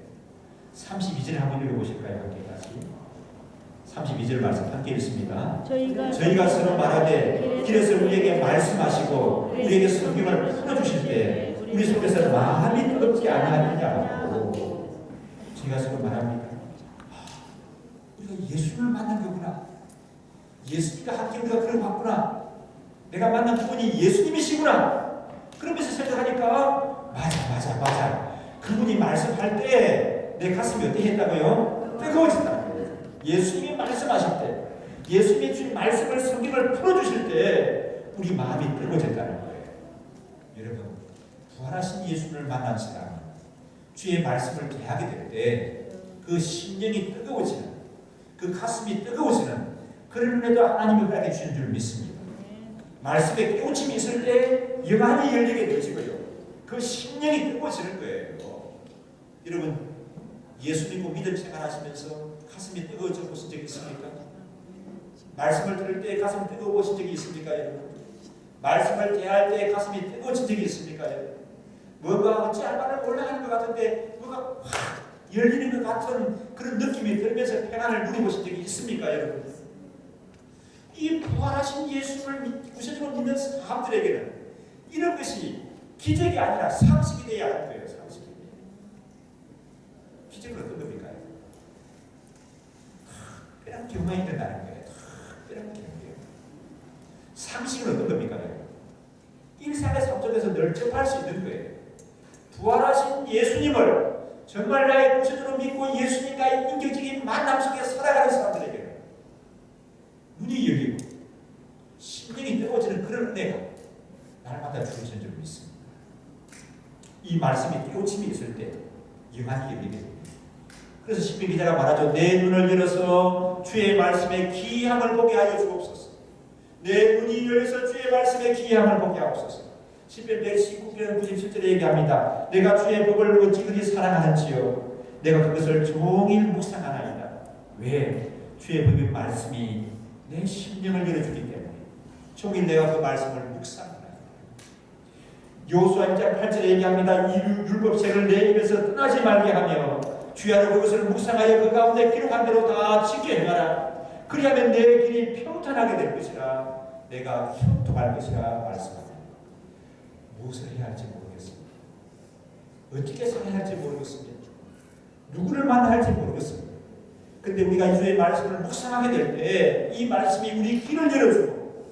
32절 한번 읽어보실까요? 함께 같이 32절 말씀 함께 읽습니다. 저희가 서로 말하되 길에서 우리에게 말씀하시고 우리에게 성경을 풀어주실 때 우리 속에서 마음이 뜨겁지 아니하느냐고 저희가 서로 말합니다. 우리가 예수님을 만난 거구나. 예수님과 함께 우리가 그런 것 같구나. 내가 만난 그분이 예수님이시구나. 그러면서 생각하니까 맞아. 그분이 말씀할 때 내 가슴이 어떻게 했다고요? 뜨거워진다. 예수님이 말씀하실 때 예수님이 주신 말씀을 성경을 풀어주실 때 우리 마음이 뜨거워졌다는 거예요. 여러분 부활하신 예수님을 만난 사람 주의 말씀을 대하게 될 때 그 심령이 뜨거워지는 그 가슴이 뜨거워지는 그런 은혜도 하나님이 허락해 주시는 줄 믿습니다. 말씀에 깨우침이 있을 때 영안이 열리게 되시고요. 그 심령이 뜨거워지는 거예요. 여러분 예수 믿고 믿음 생활하시면서 가슴이 뜨거워져 보신 적이 있습니까? 말씀을 들을 때 가슴 뜨거워 보신 적이 있습니까? 여러분? 말씀을 대할 때 가슴이 뜨거워진 적이 있습니까? 여러분? 뭔가 어찌 알바를 올라가는 것 같은데 뭔가 확 열리는 것 같은 그런 느낌이 들면서 평안을 누려보신 적이 있습니까? 여러분? 이 부활하신 예수를 구체적으로 믿는 사람들에게는 이런 것이 기적이 아니라 상식이 되어야 하는 거예요. 상식이. 기적은 어떤 겁니까? 특별한 경험이 된다는 거예요. 특별한 경험이에요. 상식은 어떤 겁니까? 일상의 삶 속에서 늘 접할 수 있는 거예요. 부활하신 예수님을 정말 나의 구세주로 믿고 예수님과의 인격적인 만남 속에 살아가는 사람들에게는 눈이 열리고 심령이 뜨거워지는 그런 은혜가 날마다 주어지는 줄 믿습니다. 이 말씀이 깨우침이 있을 때 영안이 열리게 됩니다. 그래서 시편 기자가 말하죠. 내 눈을 열어서 주의 말씀에 기이함을 보게 하여 주옵소서. 내 눈이 열려서 주의 말씀에 기이함을 보게 하옵소서. 시편 119편 97절에 얘기합니다. 내가 주의 법을 어찌 그리 사랑하는지요. 내가 그것을 종일 묵상하나이다. 왜? 주의 법의 말씀이 내 심령을 열어주기 때문에 종일 내가 그 말씀을 묵상하나이다. 여호수아 1장 8절에 얘기합니다. 이 율법책을 내 입에서 떠나지 말게 하며 주야로 그것을 묵상하여 그 가운데 기록한 대로 다 지켜 행하라. 그리하면 내 길이 평탄하게 될 것이라. 내가 형통할 것이라 말씀합니다. 무엇을 해야 할지 모르겠습니다. 어떻게 살아야 할지 모르겠습니다. 누구를 만나야 할지 모르겠습니다. 근데 우리가 이 주의 말씀을 묵상하게 될 때 이 말씀이 우리 길을 열어주고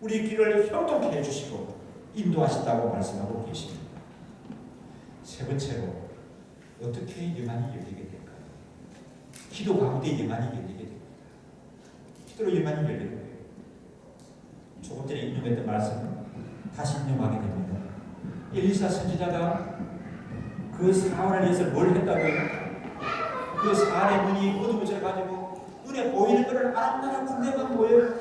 우리 길을 형통케 해주시고 인도하신다고 말씀하고 계십니다. 세 번째로 어떻게 영안이 열리게 될까요? 기도 가운데 영안이 열리게 됩니다. 기도로 영안이 열리는 거예요. 조금 전에 인용했던 말씀을 다시 인용하게 됩니다. 엘리사 선지자가 그 사안을 위해서 뭘 했다고요? 그 사안의 눈이 어두워져 가지고 눈에 보이는 것은 아름다운 군대만 보여요.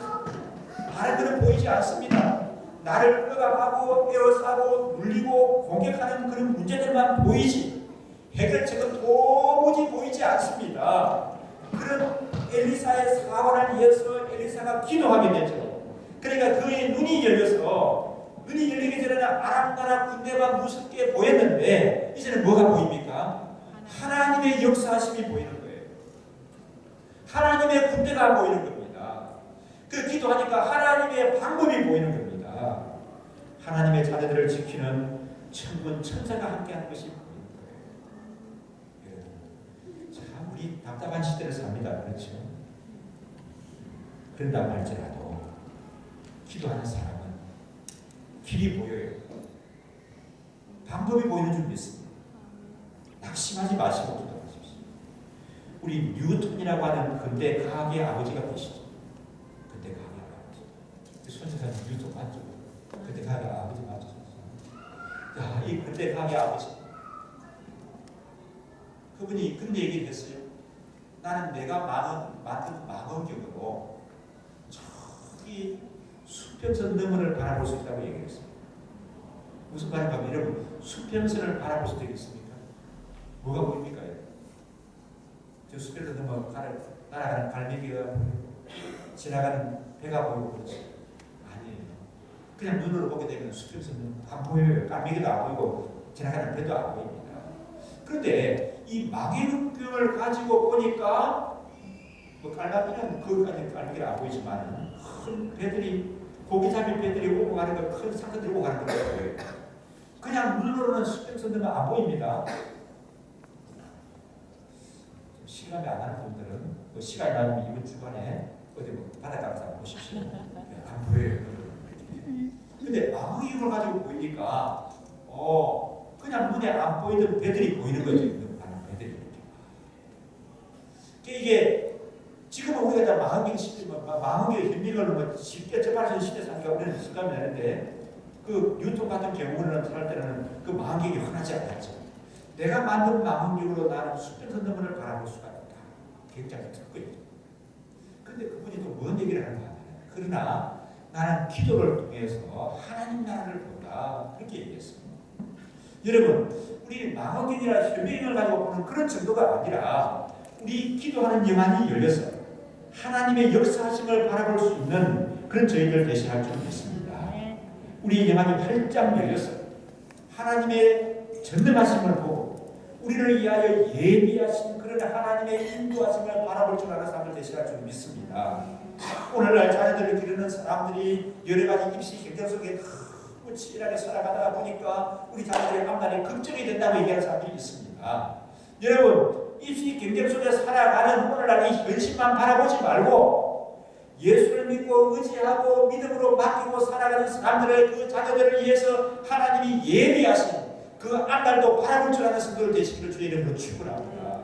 다른 것은 보이지 않습니다. 나를 끌어가고 에워싸고 물리고 공격하는 그런 문제들만 보이지 해결책은 도무지 보이지 않습니다. 그런 엘리사의 사안을 위해서 엘리사가 기도하게 되죠. 그러니까 그의 눈이 열려서 눈이 열리기 전에는 아랑나라 군대만 무섭게 보였는데 이제는 뭐가 보입니까? 하나님의 역사하심이 보이는 거예요. 하나님의 군대가 보이는 겁니다. 그 기도하니까 하나님의 방법이 보이는 겁니다. 하나님의 자녀들을 지키는 천군 천사가 함께하는 것이 보이는 거예요. 참 우리 답답한 시대를 삽니다. 그렇죠? 그런다고 할지라도 기도하는 사람은 길이 보여요. 방법이 보이는 줄 믿습니다. 낙심하지 마시고 기도하십시오. 우리 뉴턴이라고 하는 근대 과학의 아버지가 계시죠. 근대 과학의 아버지. 손재사님 뉴턴 맞죠? 근대 과학의 아버지 맞죠? 야, 이 근대 과학의 아버지. 그분이 그런 얘기를 했어요. 나는 내가 만든 망원경으로 저기 수평선 너머를 바라볼 수 있다고 얘기했어요. 무슨 말인가 하면 여러분 수평선을 바라볼 수 있습니까? 뭐가 보입니까? 저 수평선 넘어 날아가는 갈매기가 보이고 지나가는 배가 보이고 그렇지. 아니에요. 그냥 눈으로 보게 되면 수평선은 안 보여요. 갈매기도 안 보이고 지나가는 배도 안 보입니다. 그런데 이 망원경을 가지고 보니까 뭐 갈매기는 그것까지 갈매기는 안 보이지만 큰 배들이 고기 잡힌 배들이 오고 가는 거 큰 상선들이 오고 가는 거예요. 그냥 눈으로는 수평선들은 안 보입니다. 실감이 안 나는 분들은 뭐 시간이 나면 이번 주간에 어디 뭐 바닷가 가서 보십시오. 안 보여요. 근데 망원경을 가지고 보이니까 그냥 눈에 안 보이던 배들이 보이는 거죠. 배들이. 이게 지금은 우리가 다 망원경 현미경을 뭐 쉽게 접할 수 있는 시대 사니까 우리는 실감이 나는데 그 뉴턴 같은 경우는 살 때는 그 망원경이 흔하지 않았죠. 내가 만든 망원경으로 나는 수평선 너머를 바라볼 수가 있다. 굉장히 특권이죠. 그런데 그분이 또 뭔 얘기를 하는가 하면 그러나 나는 기도를 통해서 하나님 나라를 본다. 그렇게 얘기했습니다. 여러분 우리 망원경이나 현미경을 가지고 보는 그런 정도가 아니라 우리 기도하는 영안이 열려서 하나님의 역사하심을 바라볼 수 있는 그런 저희들 되셔야 할 줄 믿습니다. 우리 영안이 활짝 열려서 하나님의 전능하심을 보고 우리를 위하여 예비하신 그런 하나님의 인도하심을 바라볼 줄 아는 사람들 되셔야 할 줄 믿습니다. 오늘날 자녀들을 기르는 사람들이 여러 가지 입시 경쟁 속에 너무 치열하게 살아가다 보니까 우리 자녀들의 앞날에 걱정이 된다고 얘기하는 사람들이 있습니다. 여러분 입시 경쟁 속에 살아가는 오늘날 이 현실만 바라보지 말고 예수를 믿고 의지하고 믿음으로 맡기고 살아가는 사람들의 그 자녀들을 위해서 하나님이 예비하신 그 앞날도 바라볼 줄 아는 성도들 되시기를 주의 이름으로 축원합니다.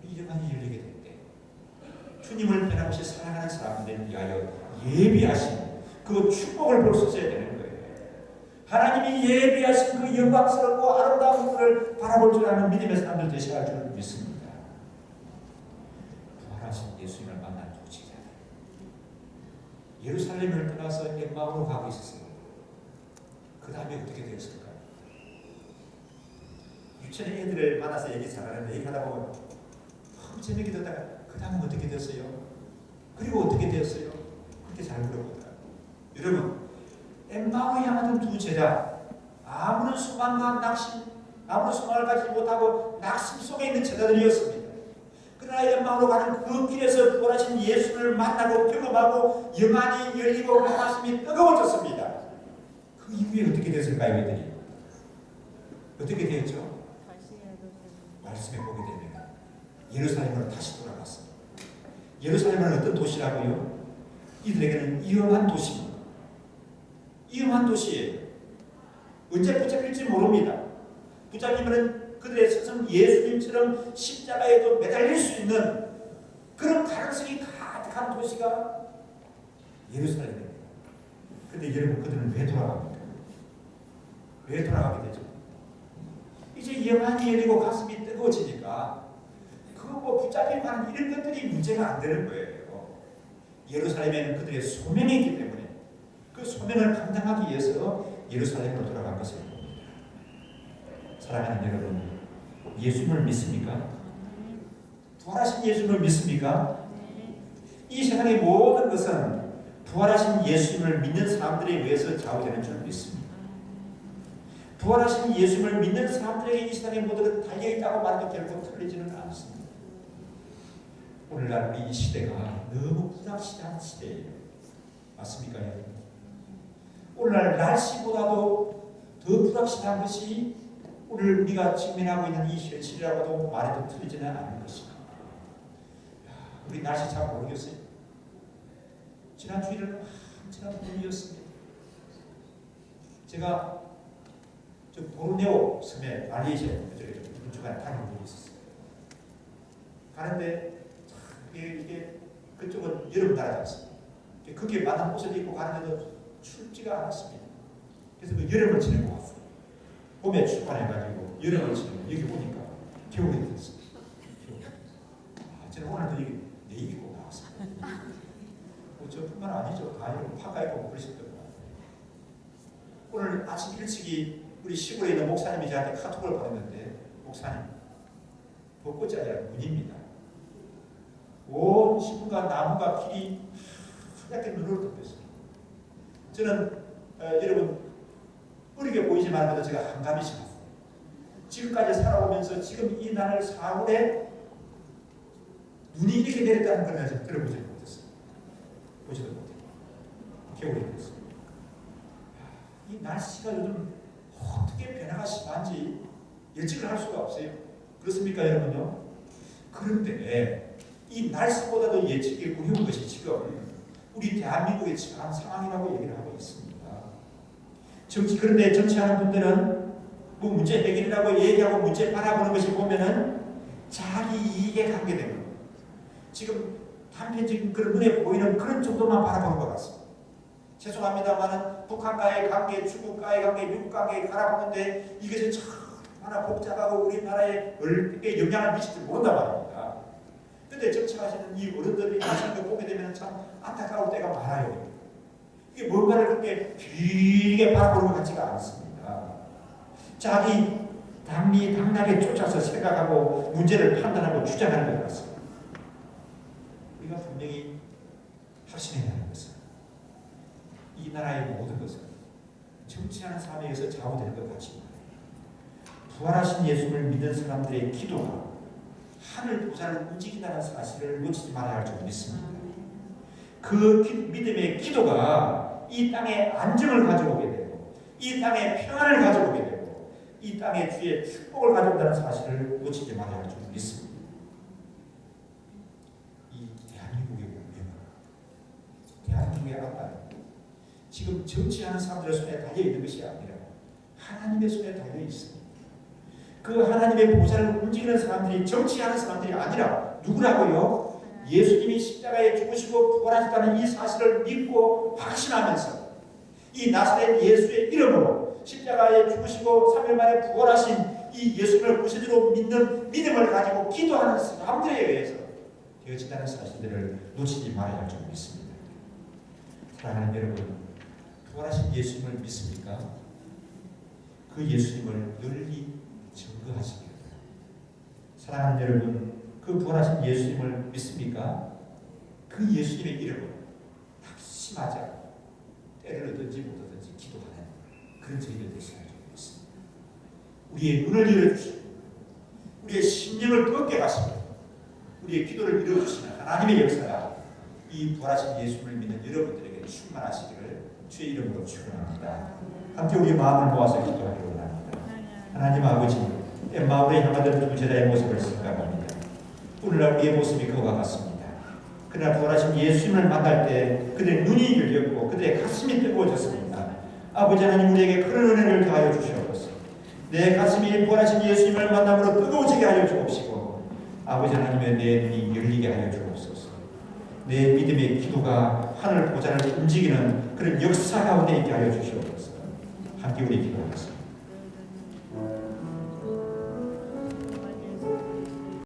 이 영안이 열리게 될 때 주님을 변함없이 살아가는 사람들을 위하여 예비하신 그 축복을 볼 수 있어야 되는 거예요. 하나님이 예비하신 그 영광스럽고 아름다운 것을 바라볼 줄 아는 믿음의 사람들 되셔야 할 줄 믿습니다. 부활하신 예수님을 만난 도지자들 예루살렘을 떠나서 엠마오로 가고 있었어요. 그 다음에 어떻게 되었을까요? 유치원의 애들을 만나서 얘기 잘하는데 얘기하다 보면 너무 재밌게 듣다가 그 다음에 어떻게 됐어요? 그리고 어떻게 되었어요? 그렇게 잘 물어보더라고요. 여러분 엠마오에 향하던 두 제자 아무런 소망과 낙심, 아무런 소망을 가지지 못하고 낙심 속에 있는 제자들이었습니다. 그러나 연방으로 가는 그 길에서 부활하신 예수를 만나고 경험하고 영안이 열리고 가슴이 뜨거워졌습니다. 그 이후에 어떻게 됐을까요, 이들이? 어떻게 되었죠? 말씀에 보게 되면 예루살렘으로 다시 돌아갔습니다. 예루살렘은 어떤 도시라고요? 이들에게는 위험한 도시입니다. 위험한 도시예요. 언제 붙잡힐지 모릅니다. 붙잡히면 그들의 스승 예수님처럼 십자가에도 매달릴 수 있는 그런 가능성이 가득한 도시가 예루살렘입니다. 그런데 여러분, 그들은 왜 돌아갑니까? 왜 돌아가게 되죠? 이제 영안이 열리고 가슴이 뜨거워지니까 그거 뭐 붙잡히고 하는 이런 것들이 문제가 안 되는 거예요. 예루살렘에는 그들의 소명이 있기 때문에 그 소명을 감당하기 위해서 예루살렘으로 돌아간 것을 봅니다. 사랑하는 여러분, 예수님을 믿습니까? 부활하신 예수님을 믿습니까? 이 세상의 모든 것은 부활하신 예수님을 믿는 사람들에 의해서 좌우되는 줄 믿습니다. 부활하신 예수님을 믿는 사람들에게 이 세상의 모든 것이 달려있다고 말해도 결국 틀리지는 않습니다. 오늘날 우리 이 시대가 너무 불확실한 시대예요. 맞습니까? 오늘날 날씨보다도 더 불확실한 것이 오늘 우리가 직면하고 있는 이 현실이라고도 말해도 틀리지는 않을 것입니다. 우리 날씨 잘 모르겠어요. 지난 주일은 한참 눈이었습니다. 제가 저 보르네오 섬에 말레이시아 그쪽에 좀 중간에 가는 분이 있었어요. 가는데 이게 그쪽은 여름 나라지 않습니다. 거기에 맞는 옷을 입고 가는데도 춥지가 않았습니다. 그래서 그 여름을 지내고 왔어요. 봄에 출발해가지고 여름을 지내고 여기 보니까 겨울이 됐어요. 저는 오늘도 여기 내 입고 나왔습니다. 저뿐만 아니죠. 다 여러분 파가 입고 그러실 겁니다. 오늘 아침 일찍이 우리 시골에 있는 목사님이 저한테 카톡을 보냈는데, 목사님, 벚꽃이 아니라 눈입니다. 온 시골과 나무가 길이 하얗게 눈으로 덮였어요. 저는 여러분 어리게 보이지만 제가 한감이 심었어요. 지금까지 살아오면서 지금 이 날을 4월에 눈이 이렇게 내렸다는 걸 제가 들어보지 못했어요. 보지도 못해요. 겨울이 됐어요. 이 날씨가 요즘 어떻게 변화가 심한지 예측을 할 수가 없어요. 그렇습니까, 여러분요? 그런데 이 날씨보다도 예측이 어려운 것이 지금 우리 대한민국의 지금 상황이라고 얘기를 하고 있습니다. 그런데 정치하는 분들은 뭐 문제 해결이라고 얘기하고 문제 바라보는 것이 보면은 자기 이익에 관계된 겁니다. 지금 단편적인 그런 눈에 보이는 그런 정도만 바라보는 것 같습니다. 죄송합니다만은 북한과의 관계, 중국과의 관계, 미국과의 바라보는데 이것이 얼마나 복잡하고 우리나라에 어떻게 영향을 미칠지 모른단 말입니다. 그런데 정치하시는 이 어른들이 하시는 거 보게 되면 참 안타까울 때가 많아요. 이게 뭔가를 그렇게 길게 바라보는 것 같지가 않습니다. 자기 당락에 쫓아서 생각하고 문제를 판단하고 주장하는 것 같습니다. 우리가 분명히 확신해야 하는 것은 이 나라의 모든 것은 정치하는 삶에 의해서 좌우되는 것 같지만 부활하신 예수를 믿는 사람들의 기도가 하늘 보좌를 움직인다는 사실을 놓치지 말아야 할 줄 믿습니다. 그 믿음의 기도가 이 땅에 안정을 가져오게 되고 이 땅에 평안을 가져오게 되고 이 땅에 주의 축복을 가져온다는 사실을 놓치지 말아야 할 줄 믿습니다. 이 대한민국의 운명은 대한민국의 앞날은 지금 정치하는 사람들의 손에 달려있는 것이 아니라 하나님의 손에 달려있습니다. 그 하나님의 보좌를 움직이는 사람들이 정치하는 사람들이 아니라 누구라고요? 예수님이 십자가에 죽으시고 부활하셨다는 이 사실을 믿고 확신하면서 이 나사렛 예수의 이름으로 십자가에 죽으시고 3일 만에 부활하신 이 예수님을 구세주로 믿는 믿음을 가지고 기도하는 사람들에 의해서 되어진다는 사실들을 놓치지 말아야 할 줄 믿습니다. 사랑하는 여러분, 부활하신 예수님을 믿습니까? 그 예수님을 널리 증거하시기 바랍니다. 사랑하는 여러분, 그 부활하신 예수님을 믿습니까? 그 예수님의 이름으로 낙심하지 않고 때를 얻든지 못 얻든지 기도하는 그런 저희들 되시는 줄 믿습니다. 우리의 눈을 열어주시고 우리의 심령을 뜨겁게 하시고 우리의 기도를 이루어주시는 하나님의 역사가 이 부활하신 예수를 믿는 여러분들에게 충만하시기를 주의 이름으로 축원합니다. 함께 우리 마음을 모아서 기도하기를 원합니다. 하나님 아버지, 엠마오를 향하던 두 제자의 모습을 생각합니다. 오늘날 우리의 모습이 그와 같습니다. 그러나 부활하신 예수님을 만날 때 그들의 눈이 열렸고 그들의 가슴이 뜨거워졌습니다. 아버지 하나님, 우리에게 그런 은혜를 더하여 주시옵소서. 내 가슴이 부활하신 예수님을 만남으로 뜨거워지게 하여 주옵시고 아버지 하나님의 내 눈이 열리게 하여 주옵소서. 내 믿음의 기도가 하늘 보좌를 움직이는 그런 역사 가운데 있게 하여 주시옵소서. 함께 우리 기도하겠습니다.